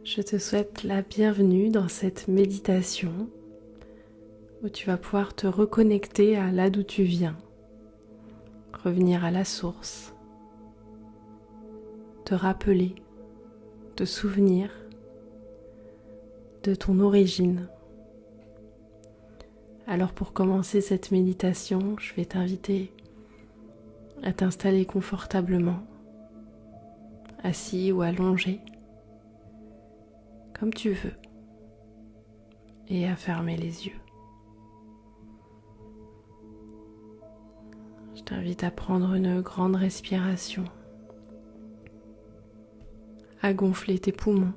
Je te souhaite la bienvenue dans cette méditation où tu vas pouvoir te reconnecter à là d'où tu viens, revenir à la source, te rappeler, te souvenir de ton origine. Alors pour commencer cette méditation, je vais t'inviter à t'installer confortablement, assis ou allongé, comme tu veux, et à fermer les yeux. Je t'invite à prendre une grande respiration, à gonfler tes poumons,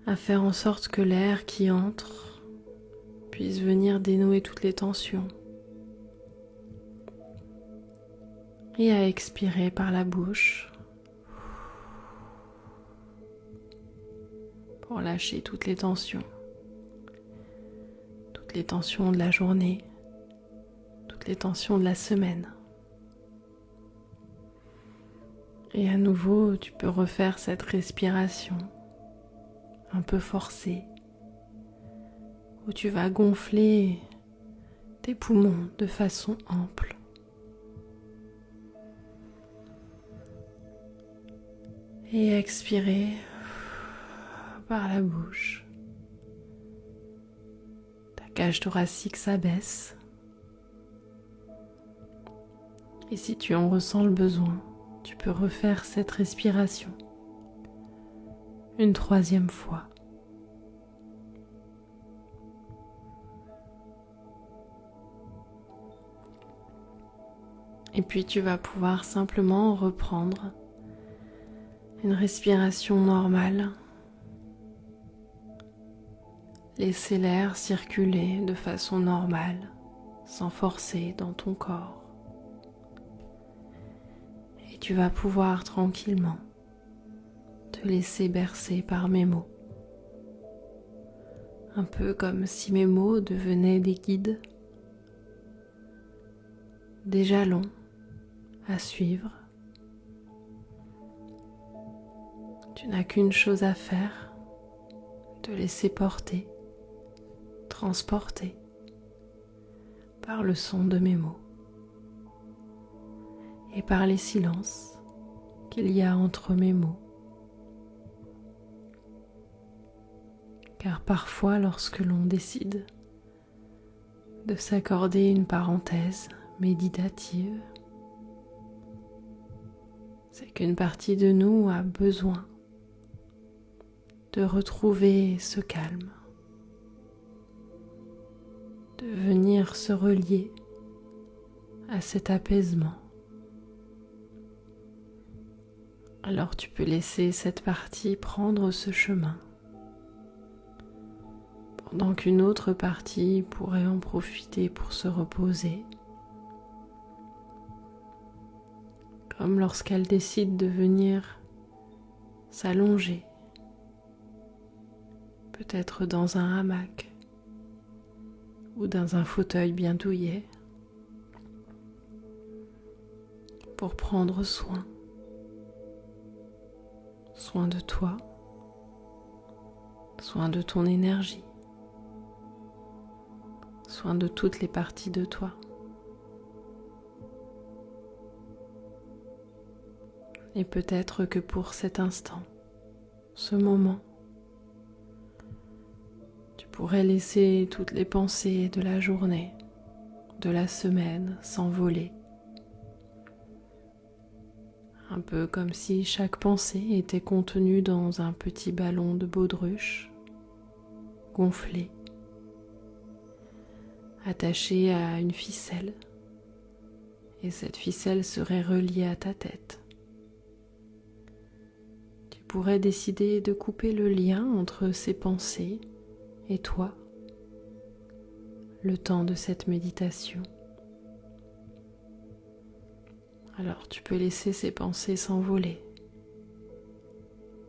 à faire en sorte que l'air qui entre puisse venir dénouer toutes les tensions et à expirer par la bouche pour lâcher toutes les tensions de la journée, toutes les tensions de la semaine. Et à nouveau, tu peux refaire cette respiration un peu forcée, où tu vas gonfler tes poumons de façon ample. Et expirer par la bouche. Ta cage thoracique s'abaisse. Et si tu en ressens le besoin, tu peux refaire cette respiration une troisième fois. Et puis tu vas pouvoir simplement reprendre une respiration normale. Laisser l'air circuler de façon normale, sans forcer dans ton corps. Et tu vas pouvoir tranquillement te laisser bercer par mes mots. Un peu comme si mes mots devenaient des guides, des jalons à suivre. Tu n'as qu'une chose à faire, te laisser porter, transporter par le son de mes mots et par les silences qu'il y a entre mes mots. Car parfois, lorsque l'on décide de s'accorder une parenthèse méditative, c'est qu'une partie de nous a besoin de retrouver ce calme, de venir se relier à cet apaisement. Alors tu peux laisser cette partie prendre ce chemin, pendant qu'une autre partie pourrait en profiter pour se reposer, comme lorsqu'elle décide de venir s'allonger, peut-être dans un hamac ou dans un fauteuil bien douillet, pour prendre soin de toi, soin de ton énergie, soin de toutes les parties de toi. Et peut-être que pour cet instant, ce moment, tu pourrais laisser toutes les pensées de la journée, de la semaine s'envoler. Un peu comme si chaque pensée était contenue dans un petit ballon de baudruche, gonflé, attaché à une ficelle, et cette ficelle serait reliée à ta tête. Tu pourrais décider de couper le lien entre ces pensées et toi, le temps de cette méditation. Alors tu peux laisser ces pensées s'envoler,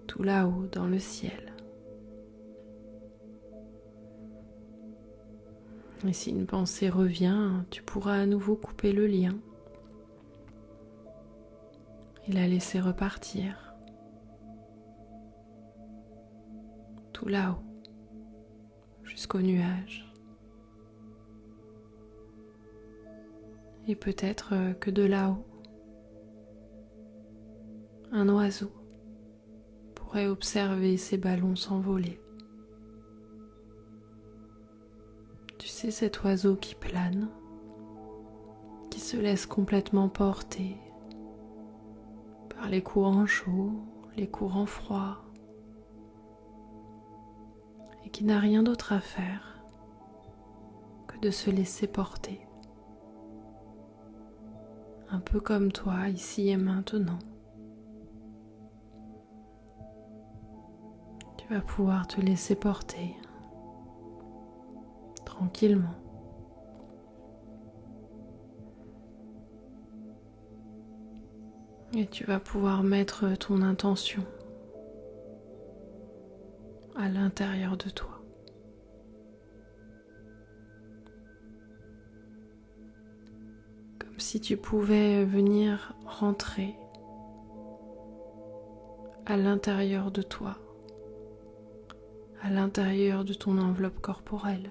tout là-haut dans le ciel. Et si une pensée revient, tu pourras à nouveau couper le lien et la laisser repartir tout là-haut jusqu'aux nuages. Et peut-être que de là-haut, un oiseau pourrait observer ces ballons s'envoler. Tu sais, cet oiseau qui plane, qui se laisse complètement porter par les courants chauds, les courants froids, et qui n'a rien d'autre à faire que de se laisser porter. Un peu comme toi, ici et maintenant. Tu vas pouvoir te laisser porter tranquillement. Et tu vas pouvoir mettre ton intention à l'intérieur de toi. Comme si tu pouvais venir rentrer à l'intérieur de toi, à l'intérieur de ton enveloppe corporelle.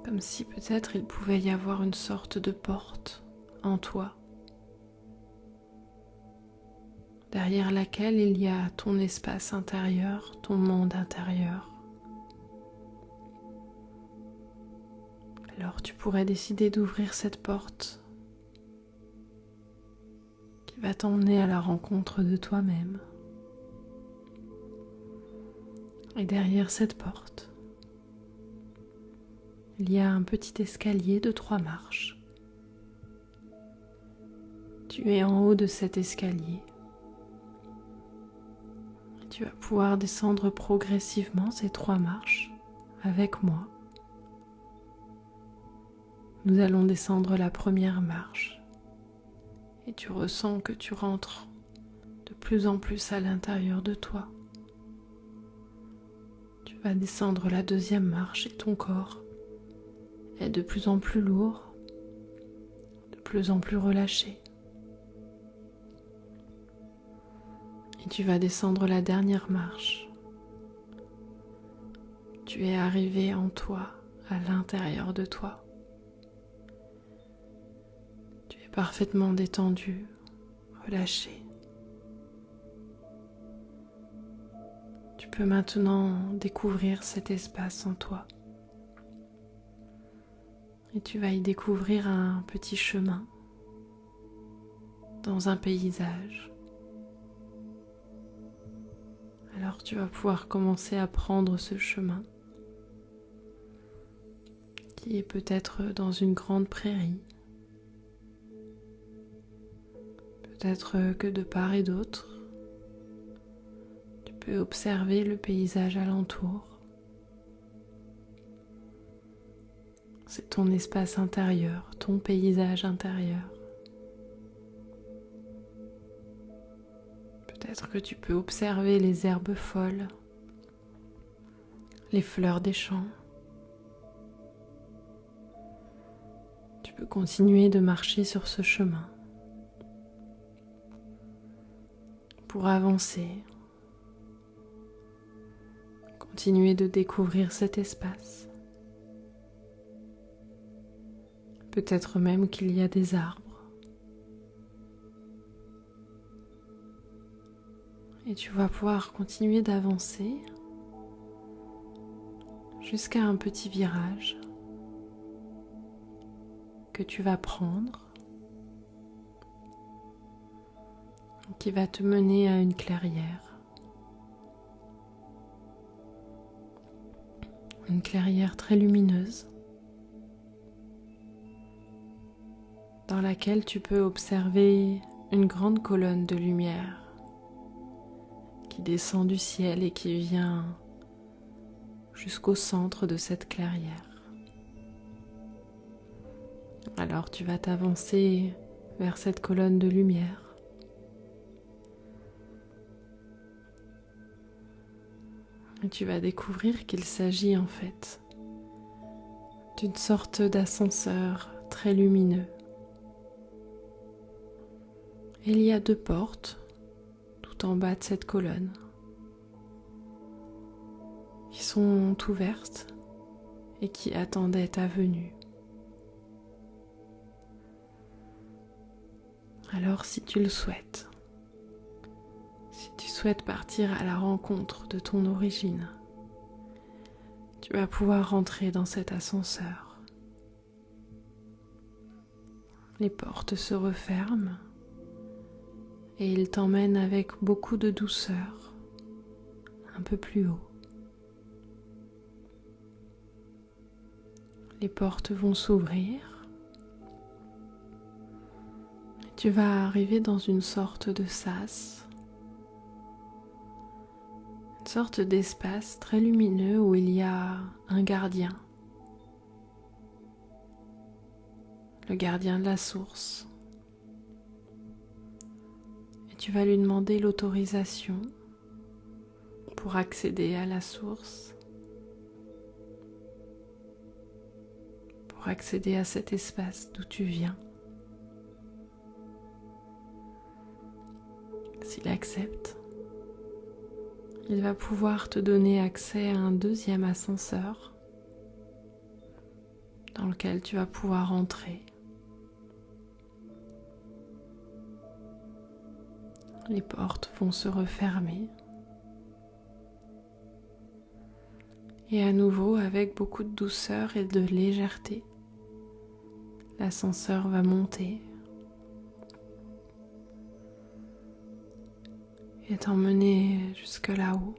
Comme si peut-être il pouvait y avoir une sorte de porte en toi, derrière laquelle il y a ton espace intérieur, ton monde intérieur. Alors tu pourrais décider d'ouvrir cette porte qui va t'emmener à la rencontre de toi-même. Et derrière cette porte, il y a un petit escalier de 3 marches. Tu es en haut de cet escalier. Et tu vas pouvoir descendre progressivement ces 3 marches avec moi. Nous allons descendre la première marche et tu ressens que tu rentres de plus en plus à l'intérieur de toi. Tu vas descendre la deuxième marche et ton corps est de plus en plus lourd, de plus en plus relâché. Et tu vas descendre la dernière marche. Tu es arrivé en toi, à l'intérieur de toi. Tu es parfaitement détendu, relâché. Tu peux maintenant découvrir cet espace en toi. Et tu vas y découvrir un petit chemin dans un paysage. Alors tu vas pouvoir commencer à prendre ce chemin qui est peut-être dans une grande prairie, peut-être que de part et d'autre, tu peux observer le paysage alentour. C'est ton espace intérieur, ton paysage intérieur. Peut-être que tu peux observer les herbes folles, les fleurs des champs. Tu peux continuer de marcher sur ce chemin pour avancer, continuer de découvrir cet espace. Peut-être même qu'il y a des arbres. Et tu vas pouvoir continuer d'avancer jusqu'à un petit virage que tu vas prendre, qui va te mener à une clairière. Une clairière très lumineuse dans laquelle tu peux observer une grande colonne de lumière qui descend du ciel et qui vient jusqu'au centre de cette clairière. Alors tu vas t'avancer vers cette colonne de lumière. Et tu vas découvrir qu'il s'agit en fait d'une sorte d'ascenseur très lumineux Et il y a 2 portes tout en bas de cette colonne qui sont ouvertes et qui attendaient ta venue. Alors si tu le souhaites, si tu souhaites partir à la rencontre de ton origine, tu vas pouvoir rentrer dans cet ascenseur. Les portes se referment et il t'emmène avec beaucoup de douceur un peu plus haut. Les portes vont s'ouvrir et tu vas arriver dans une sorte de sas, une sorte d'espace très lumineux où il y a un gardien, le gardien de la source. Et tu vas lui demander l'autorisation pour accéder à la source, pour accéder à cet espace d'où tu viens. S'il accepte, il va pouvoir te donner accès à un 2e ascenseur dans lequel tu vas pouvoir entrer. Les portes vont se refermer. Et à nouveau, avec beaucoup de douceur et de légèreté, l'ascenseur va monter et t'emmener jusque là-haut.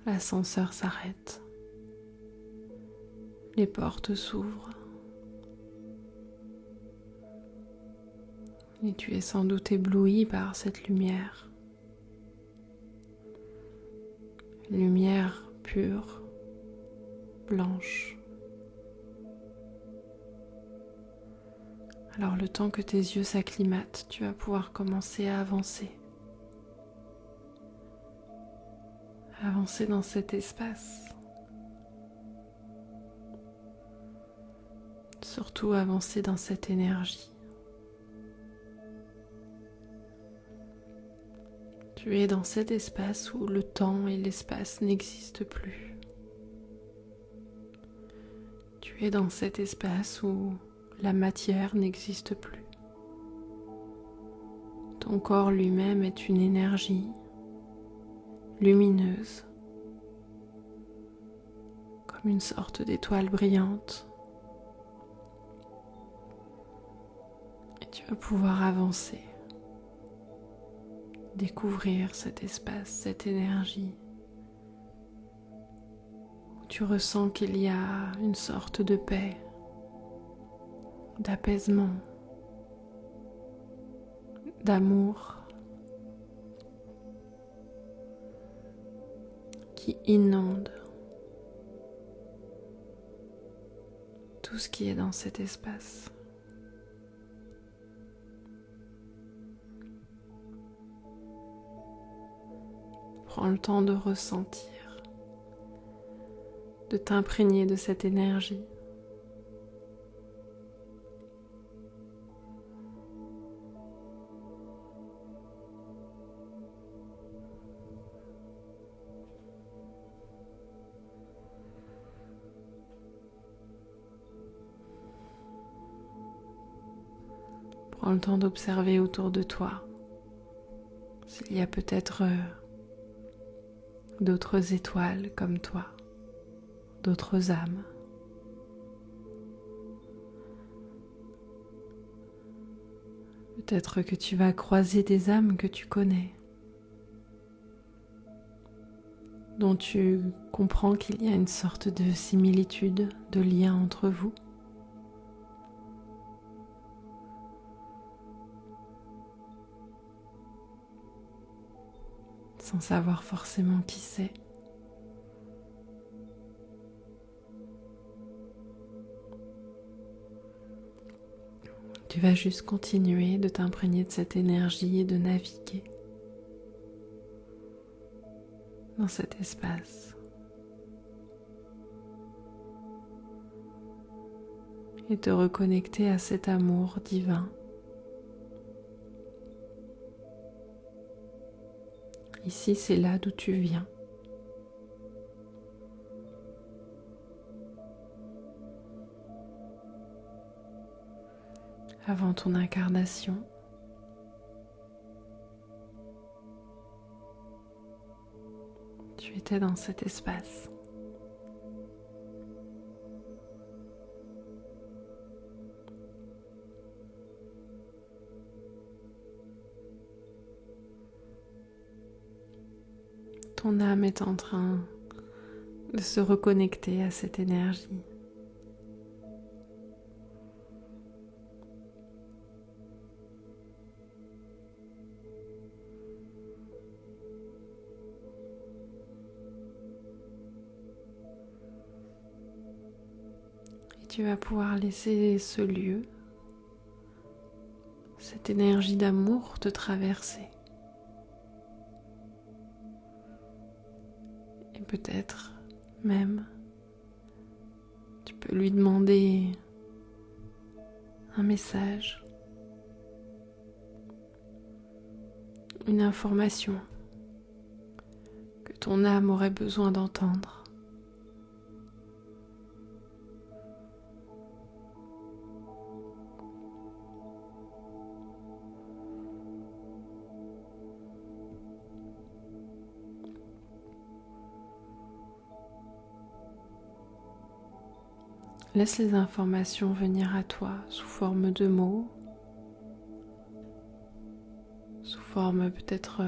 L'ascenseur s'arrête. Les portes s'ouvrent. Et tu es sans doute ébloui par cette lumière. Une lumière pure, blanche. Alors le temps que tes yeux s'acclimatent, tu vas pouvoir commencer à avancer. Avancer dans cet espace. Surtout avancer dans cette énergie. Tu es dans cet espace où le temps et l'espace n'existent plus. Tu es dans cet espace où la matière n'existe plus. Ton corps lui-même est une énergie lumineuse, comme une sorte d'étoile brillante. Et tu vas pouvoir avancer, découvrir cet espace, cette énergie, où tu ressens qu'il y a une sorte de paix, d'apaisement, d'amour qui inonde tout ce qui est dans cet espace. Prends le temps de ressentir, de t'imprégner de cette énergie. Prends le temps d'observer autour de toi s'il y a peut-être d'autres étoiles comme toi, d'autres âmes. Peut-être que tu vas croiser des âmes que tu connais, dont tu comprends qu'il y a une sorte de similitude, de lien entre vous. Sans savoir forcément qui c'est. Tu vas juste continuer de t'imprégner de cette énergie et de naviguer dans cet espace. et te reconnecter à cet amour divin. Ici, c'est là d'où tu viens. Avant ton incarnation, tu étais dans cet espace. Ton âme est en train de se reconnecter à cette énergie. Et tu vas pouvoir laisser ce lieu, cette énergie d'amour te traverser. Et peut-être même, tu peux lui demander un message, une information que ton âme aurait besoin d'entendre. Laisse les informations venir à toi sous forme de mots, sous forme peut-être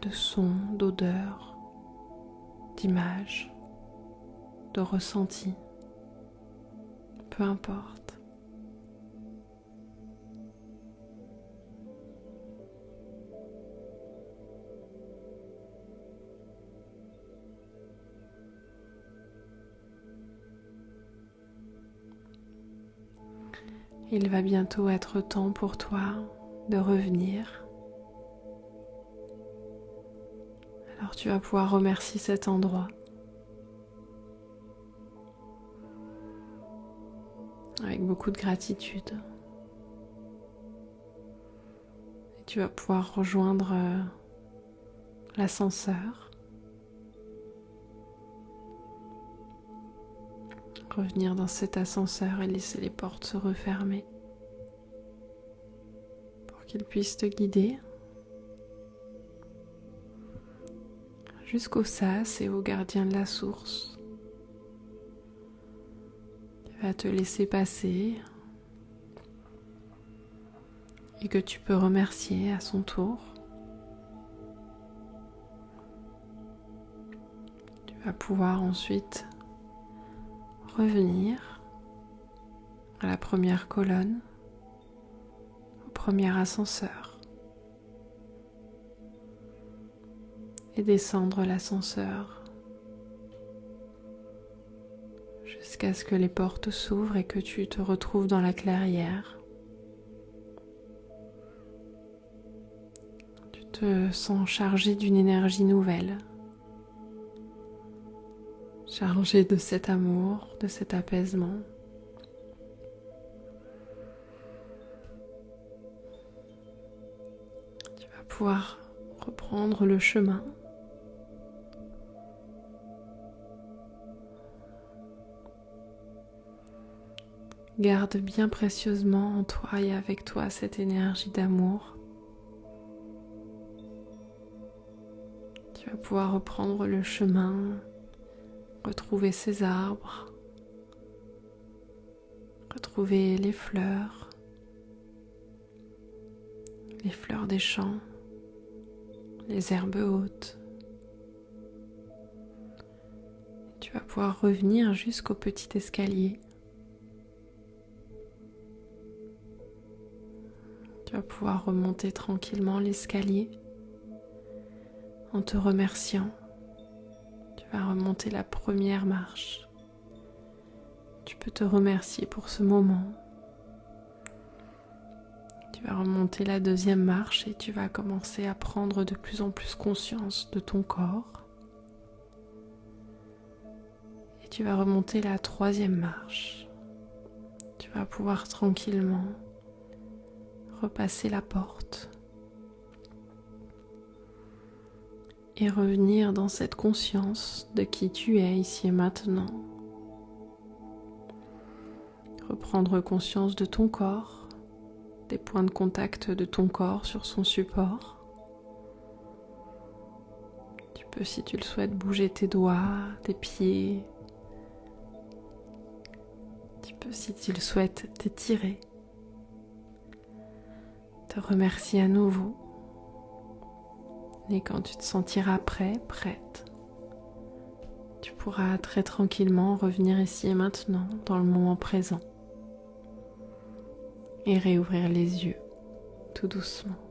de sons, d'odeurs, d'images, de ressentis, peu importe. Il va bientôt être temps pour toi de revenir. Alors tu vas pouvoir remercier cet endroit avec beaucoup de gratitude. Et tu vas pouvoir rejoindre l'ascenseur. Revenir dans cet ascenseur et laisser les portes se refermer pour qu'il puisse te guider jusqu'au sas et au gardien de la source qui va te laisser passer et que tu peux remercier à son tour. Tu vas pouvoir ensuite revenir à la première colonne, au premier ascenseur et descendre l'ascenseur jusqu'à ce que les portes s'ouvrent et que tu te retrouves dans la clairière. Tu te sens chargé d'une énergie nouvelle, chargé de cet amour, de cet apaisement. Tu vas pouvoir reprendre le chemin. Garde bien précieusement en toi et avec toi cette énergie d'amour. Tu vas pouvoir reprendre le chemin, retrouver ces arbres, retrouver les fleurs des champs, les herbes hautes. Tu vas pouvoir revenir jusqu'au petit escalier. Tu vas pouvoir remonter tranquillement l'escalier en te remerciant. Tu vas remonter la première marche. Tu peux te remercier pour ce moment. Tu vas remonter la deuxième marche et tu vas commencer à prendre de plus en plus conscience de ton corps. Et tu vas remonter la 3e marche. Tu vas pouvoir tranquillement repasser la porte et revenir dans cette conscience de qui tu es ici et maintenant. Reprendre conscience de ton corps, des points de contact de ton corps sur son support. Tu peux, si tu le souhaites, bouger tes doigts, tes pieds. Tu peux, si tu le souhaites, t'étirer. Te remercier à nouveau. Et quand tu te sentiras prêt, prête, tu pourras très tranquillement revenir ici et maintenant, dans le moment présent, et réouvrir les yeux tout doucement.